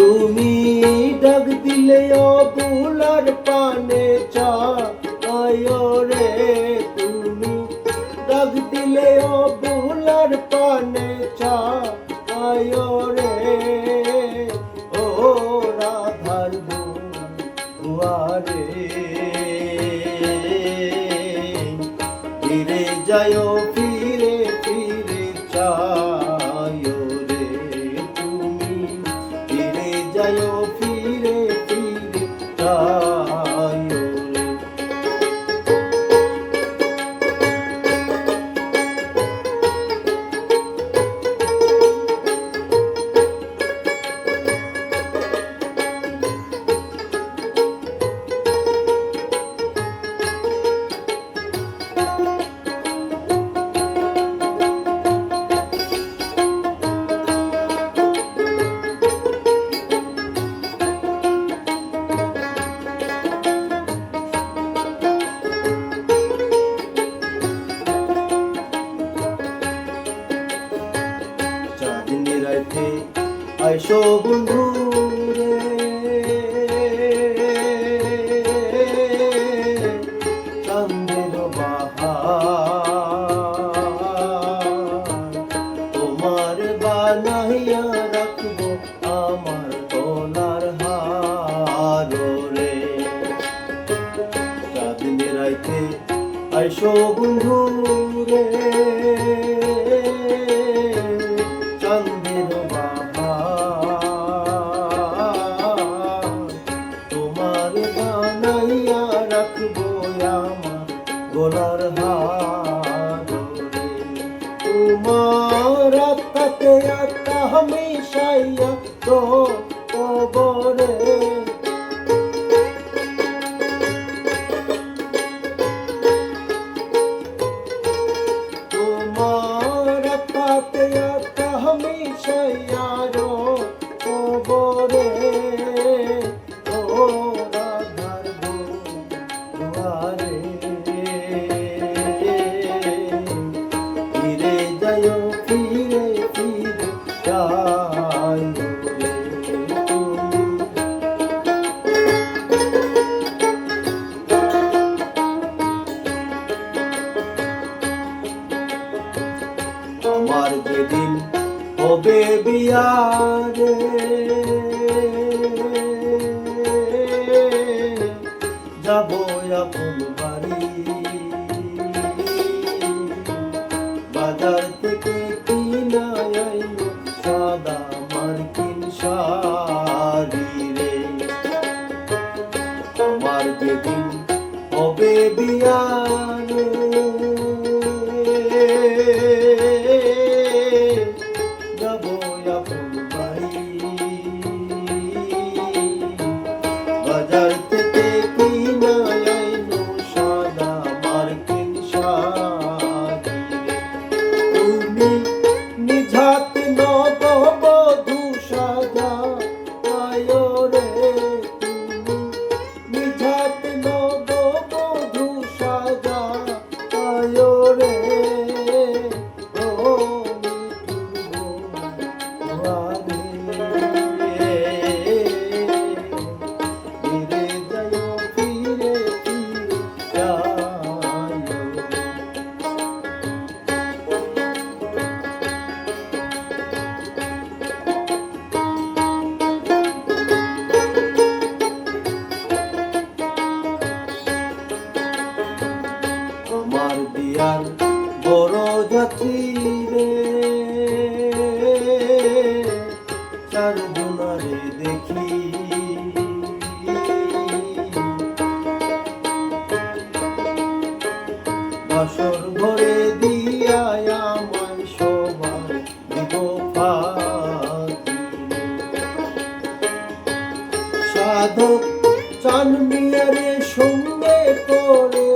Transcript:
তুমি ডাক দিলে অবুলার পানে চায় রে, তুমি ডাক দিলে অবুলার পানে চায় রে, ও রাধার দুয়ারে ফিরে যায় ফিরে ফিরে চায় রে, তুমি ফিরে যায় ফিরে ফিরে চায় রে। চাঁদনি রাতে আইসো বন্ধু রে, চাঁদের বাহার তোমার বানাইয়া রাখবো আমার গলার হার রে। চাঁদনি রাতে আইসো বন্ধু রে, চাঁদের বাহার তোমার বানাইয়া রাখবো আমার গলার হার রে। তোমার আত্মাতে আত্মা হামেশাইয়া তো কবরে, তোমার আত্মাতে আত্মা হামেশাইয়া রো কবরে, ও রাধার দুয়ারে ফিরে যায় ফিরে ফিরে চায় রে, তুমি আমার যেদিন হবে বিয়ারে, যাব আপন বাড়ি, বাজার থেকে কিনা আইলো সাদা মার্কিন শাড়ি রে। আমার যেদিন হবে বিয়ারে, যাব আপন বাড়ি, বাজার থেকে কিনা আইলো সাদা মার্কিন শাড়ি রে। তুমি নিজ হাতে নববধূ সাজায় রে, তুমি নিজ হাতে নববধূ সাজায় রে, ও ফিরে যায় ফিরে ফিরে চায় রে। আমার বিয়ার বড় যাত্রী রে, চার দুনারে দেখি বাসর ঘরে দিয়া আমায় সবাই দিব ফাঁকি, সাধক চান মিয়ারে সঙ্গে করে